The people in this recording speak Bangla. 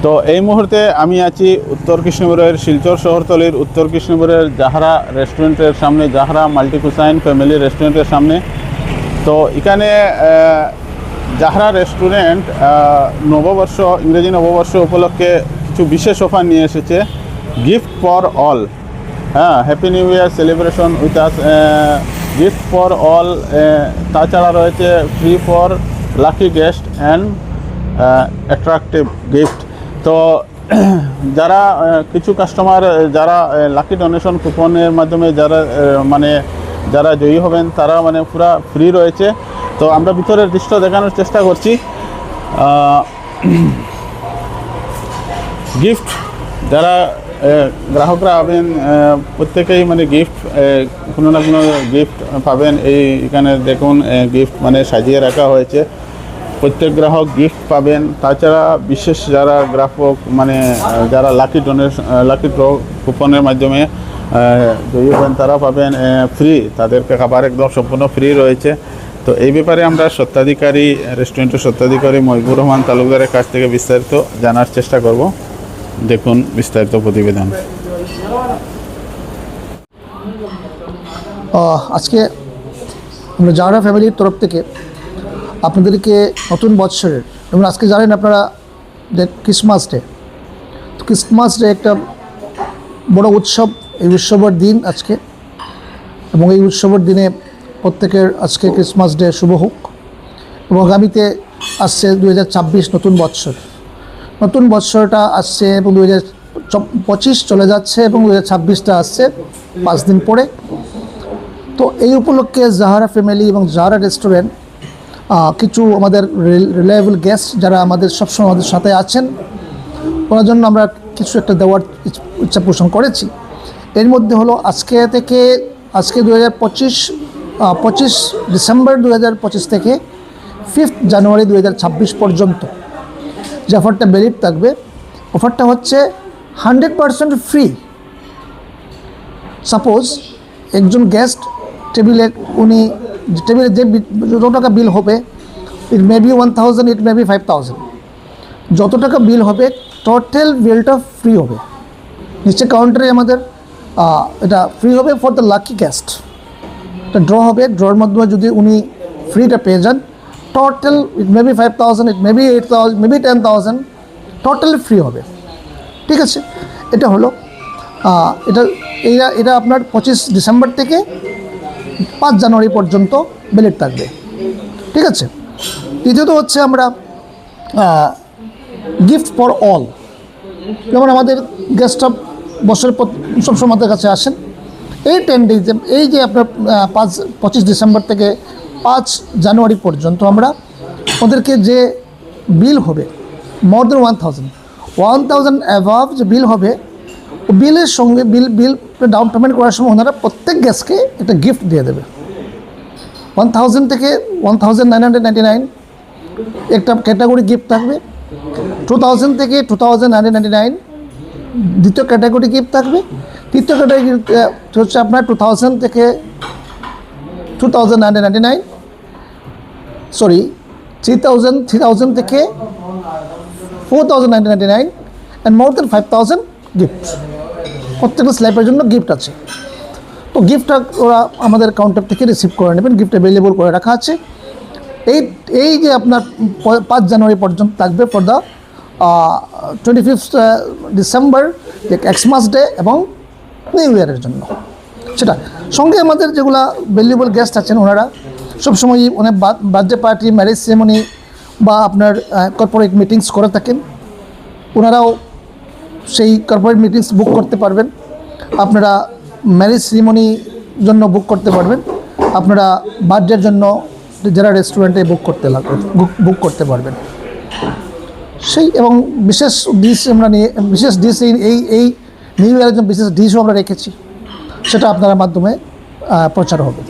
তো এই মুহূর্তে আমি আছি উত্তর কৃষ্ণপুরের শিলচর শহরতলির উত্তর কৃষ্ণপুরের জাহরা রেস্টুরেন্টের সামনে, জাহরা মাল্টি কুসাইন ফ্যামিলি রেস্টুরেন্টের সামনে। তো এখানে জাহরা রেস্টুরেন্ট নববর্ষ, ইংরেজি নববর্ষ উপলক্ষে কিছু বিশেষ অফার নিয়ে এসেছে। গিফট ফর অল, হ্যাঁ, happy new year celebration with us, gift for all. তাছাড়া রয়েছে free for lucky guest and attractive gift. তো যারা কিছু কাস্টমার যারা লাকি ডোনেশন কুপনের মাধ্যমে যারা জয়ী হবেন তারা পুরা ফ্রি রয়েছে। তো আমরা ভিতরের দৃশ্য দেখানোর চেষ্টা করছি। গিফট যারা গ্রাহকরা হবেন প্রত্যেকেই গিফট, কোনো না কোনো গিফট পাবেন। এখানে দেখুন গিফট সাজিয়ে রাখা হয়েছে, প্রত্যেক গ্রাহক গিফট পাবেন। তাছাড়া বিশেষ যারা গ্রাহক যারা লাকি ড্র কুপনের মাধ্যমে জয়ী হবেন তারা পাবেন ফ্রি, তাদেরকে খাবার একদম সম্পূর্ণ ফ্রি রয়েছে। তো এই ব্যাপারে আমরা রেস্টুরেন্টের স্বত্বাধিকারী মহিবুর রহমান তালুকদারের কাছ থেকে বিস্তারিত জানার চেষ্টা করব। দেখুন বিস্তারিত প্রতিবেদন। আজকে আমরা জাহরা ফ্যামিলির তরফ থেকে আপনাদেরকে নতুন বৎসরের, এবং আজকে জানেন আপনারা যে ক্রিসমাস ডে, তো ক্রিসমাস ডে একটা বড় উৎসব, এই উৎসবের দিন আজকে, এবং এই উৎসবের দিনে প্রত্যেকের আজকে ক্রিসমাস ডে শুভ হোক। এবং আগামীতে আসছে 2026 নতুন বৎসর, নতুন বৎসরটা আসছে এবং 2025 চলে যাচ্ছে এবং 2026টা আসছে 5 দিন পরে। তো এই উপলক্ষে জাহরা ফ্যামিলি এবং জাহরা রেস্টুরেন্ট কিছু আমাদের রিলায়েবল গেস্ট যারা আমাদের সবসময় আমাদের সাথে আছেন, ওনার জন্য আমরা কিছু একটা দেওয়ার ইচ্ছা পোষণ করেছি। এর মধ্যে হলো আজকে 25 ডিসেম্বর 2025 থেকে 5 জানুয়ারি 2026 পর্যন্ত যে অফারটা ভ্যালিড থাকবে, অফারটা হচ্ছে 100% ফ্রি। সাপোজ একজন গেস্ট টেবিলে যে যত টাকা বিল হবে, ইট may be 1000, it may be 5000, যত টাকা বিল হবে টোটাল বিলটা ফ্রি হবে। নিচে কাউন্টারে আমাদের এটা ফ্রি হবে ফর দ্য লাকি গেস্ট। এটা ড্র হবে, ড্রর মাধ্যমে যদি উনি ফ্রিটা পেয়ে যান, total it may be 5000, it may be 8000, may be 10,000, totally free হবে। ঠিক আছে, এটা হলো এটা আপনার 25 ডিসেম্বর থেকে 5 জানুয়ারি পর্যন্ত ভ্যালিড থাকবে। ঠিক আছে, দ্বিতীয়ত হচ্ছে আমরা গিফট ফর অল, যেমন আমাদের গেস্টরা বছরের সবসময় আমাদের কাছে আসেন। এই 10 ডেজে, এই যে আপনার 25 ডিসেম্বর থেকে 5 জানুয়ারি পর্যন্ত আমরা ওদেরকে যে বিল হবে মোর দেন 1000 অ্যাভাব যে বিল হবে, ও বিলের সঙ্গে বিল ডাউন পেমেন্ট করার সময় ওনারা প্রত্যেক গ্যাসকে একটা গিফট দিয়ে দেবে। 1000 থেকে 1999 একটা ক্যাটাগরি গিফট থাকবে, 2000 থেকে 2999 দ্বিতীয় ক্যাটাগরি গিফট থাকবে, তৃতীয় ক্যাটাগরি হচ্ছে আপনার 2000 থেকে 2999, সরি 3000 থেকে 4999, অ্যান্ড মোর দেন 5000 গিফট। প্রত্যেকটা স্ল্যাবের জন্য গিফট আছে। তো গিফটটা ওরা আমাদের কাউন্টার থেকে রিসিভ করে নেবেন, গিফট অ্যাভেলেবল করে রাখা আছে। এই যে আপনার 5 জানুয়ারি পর্যন্ত থাকবে ফর দ্য 25 ডিসেম্বর যে ক্রিসমাস ডে এবং নিউ ইয়ারের জন্য। সেটা সঙ্গে আমাদের যেগুলো ভ্যালুয়েবল গেস্ট আছেন, ওনারা সবসময় অনেক বার্থডে পার্টি, ম্যারেজ সেরেমনি বা আপনার কর্পোরেট মিটিংস করে থাকেন, ওনারাও সেই কর্পোরেট মিটিংস বুক করতে পারবেন। আপনারা ম্যারেজ সেরিমনির জন্য বুক করতে পারবেন, আপনারা বার্থডের জন্য যারা রেস্টুরেন্টে বুক করতে পারবেন। সেই এবং বিশেষ ডিশ এই নিউ ইয়ারের জন্য বিশেষ ডিশও আমরা রেখেছি, সেটা আপনার মাধ্যমে প্রচার হবে।